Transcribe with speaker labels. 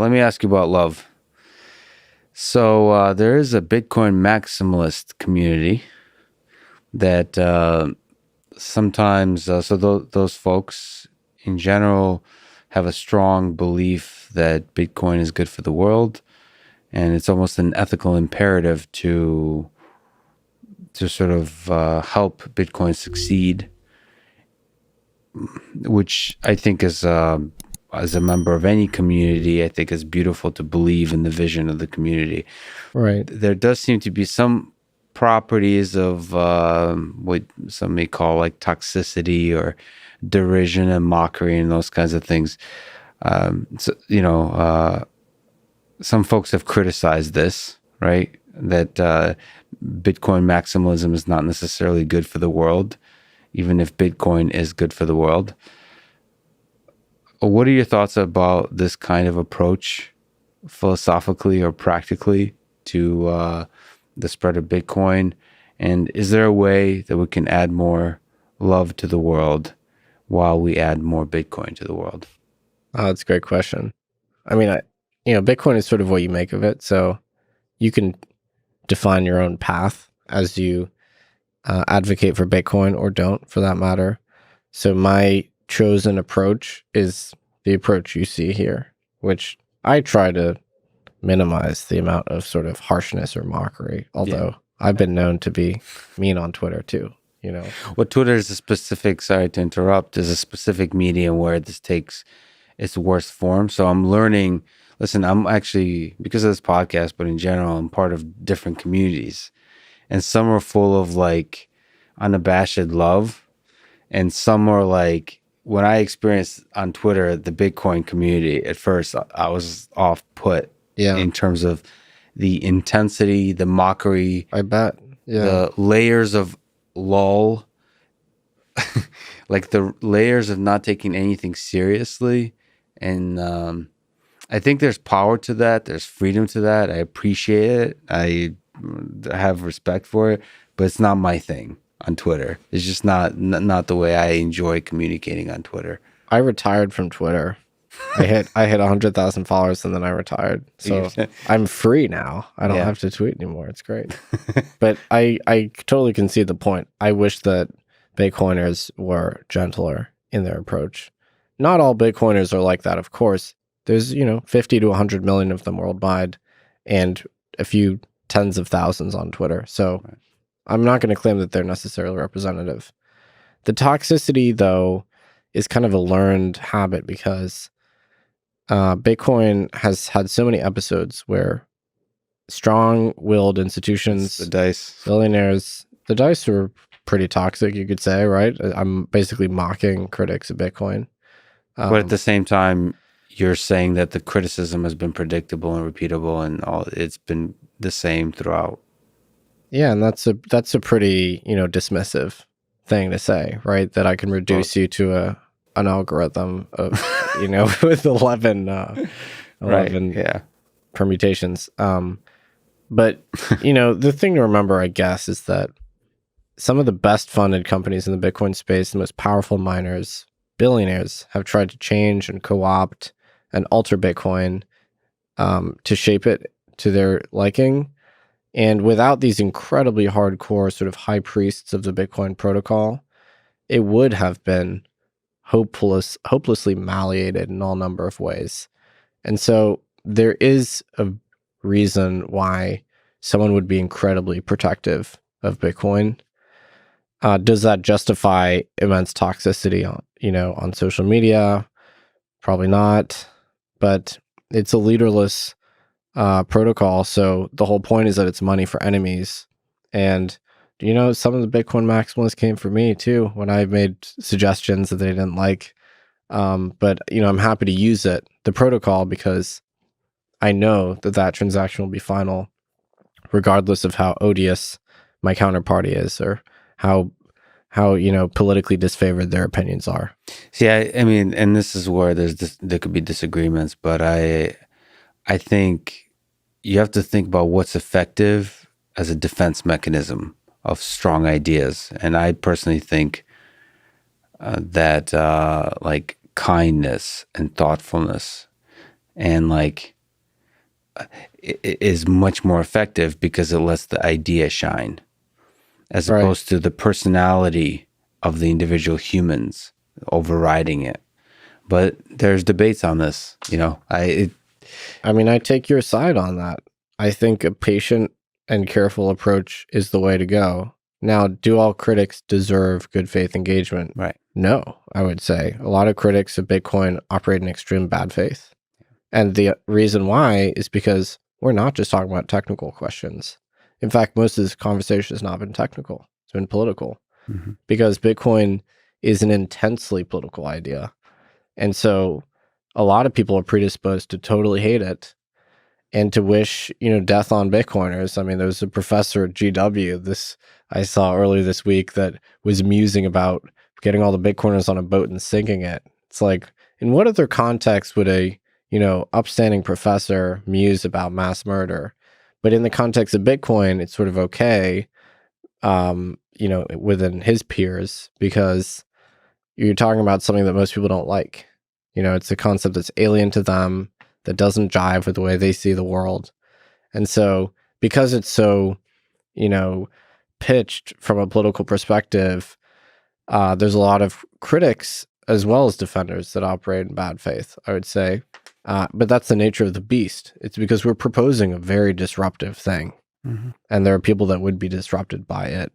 Speaker 1: let me ask you about love. So there is a Bitcoin maximalist community that sometimes, those folks in general have a strong belief that Bitcoin is good for the world, and it's almost an ethical imperative to sort of help Bitcoin succeed, which I think is, as a member of any community, I think is beautiful to believe in the vision of the community.
Speaker 2: Right.
Speaker 1: There does seem to be some properties of what some may call like toxicity or derision and mockery and those kinds of things. Some folks have criticized this, right? That Bitcoin maximalism is not necessarily good for the world, even if Bitcoin is good for the world. What are your thoughts about this kind of approach, philosophically or practically, to the spread of Bitcoin? And is there a way that we can add more love to the world while we add more Bitcoin to the world?
Speaker 2: Oh, that's a great question. I mean, Bitcoin is sort of what you make of it. So you can define your own path as you advocate for Bitcoin or don't, for that matter. So my chosen approach is the approach you see here, which I try to minimize the amount of sort of harshness or mockery, although I've been known to be mean on Twitter too.
Speaker 1: Well, Twitter is sorry to interrupt, is a specific medium where this takes its worst form. So I'm learning, listen, I'm actually, because of this podcast, but in general, I'm part of different communities. And some are full of like unabashed love. And some are like, when I experienced on Twitter, the Bitcoin community, at first I was off put in terms of the intensity, the mockery.
Speaker 2: I bet. Yeah.
Speaker 1: The layers of lol, like the layers of not taking anything seriously. And I think there's power to that. There's freedom to that. I appreciate it. I have respect for it, but it's not my thing on Twitter. It's just not the way I enjoy communicating on Twitter.
Speaker 2: I retired from Twitter. I hit 100,000 followers and then I retired. So I'm free now. I don't have to tweet anymore. It's great. But I totally can see the point. I wish that Bitcoiners were gentler in their approach. Not all Bitcoiners are like that, of course. There's, 50 to 100 million of them worldwide and a few tens of thousands on Twitter. So I'm not going to claim that they're necessarily representative. The toxicity, though, is kind of a learned habit because Bitcoin has had so many episodes where strong-willed institutions,
Speaker 1: the dice,
Speaker 2: billionaires, the dice are pretty toxic, you could say, right? I'm basically mocking critics of Bitcoin.
Speaker 1: But at the same time, you're saying that the criticism has been predictable and repeatable, and it's been the same throughout.
Speaker 2: Yeah, and that's a pretty dismissive thing to say, right? That I can reduce you to an algorithm of with 11 permutations. But the thing to remember, I guess, is that some of the best funded companies in the Bitcoin space, the most powerful miners, billionaires, have tried to change and co-opt and alter Bitcoin to shape it to their liking. And without these incredibly hardcore sort of high priests of the Bitcoin protocol, it would have been hopelessly malleated in all number of ways. And so there is a reason why someone would be incredibly protective of Bitcoin. Does that justify immense toxicity on social media? Probably not. But it's a leaderless protocol, so the whole point is that it's money for enemies. And some of the Bitcoin maximalists came for me too when I made suggestions that they didn't like. But I'm happy to use the protocol, because I know that transaction will be final, regardless of how odious my counterparty is or how politically disfavored their opinions are.
Speaker 1: See, I mean, and this is where there could be disagreements, but I think you have to think about what's effective as a defense mechanism of strong ideas. And I personally think that like kindness and thoughtfulness and like is much more effective because it lets the idea shine, as
Speaker 2: Right.
Speaker 1: opposed to the personality of the individual humans overriding it. But there's debates on this, you know.
Speaker 2: I mean, I take your side on that. I think a patient and careful approach is the way to go. Now, do all critics deserve good faith engagement?
Speaker 1: Right.
Speaker 2: No, I would say. A lot of critics of Bitcoin operate in extreme bad faith. And the reason why is because we're not just talking about technical questions. In fact, most of this conversation has not been technical. It's been political.
Speaker 1: Mm-hmm.
Speaker 2: Because Bitcoin is an intensely political idea. And so a lot of people are predisposed to totally hate it and to wish, death on Bitcoiners. I mean, there was a professor at GW I saw earlier this week that was musing about getting all the Bitcoiners on a boat and sinking it. It's like, in what other context would a, upstanding professor muse about mass murder? But in the context of Bitcoin, it's sort of okay, within his peers, because you're talking about something that most people don't like. It's a concept that's alien to them, that doesn't jive with the way they see the world. And so because it's so, pitched from a political perspective, there's a lot of critics as well as defenders that operate in bad faith, I would say. But that's the nature of the beast. It's because we're proposing a very disruptive thing.
Speaker 1: Mm-hmm.
Speaker 2: And there are people that would be disrupted by it.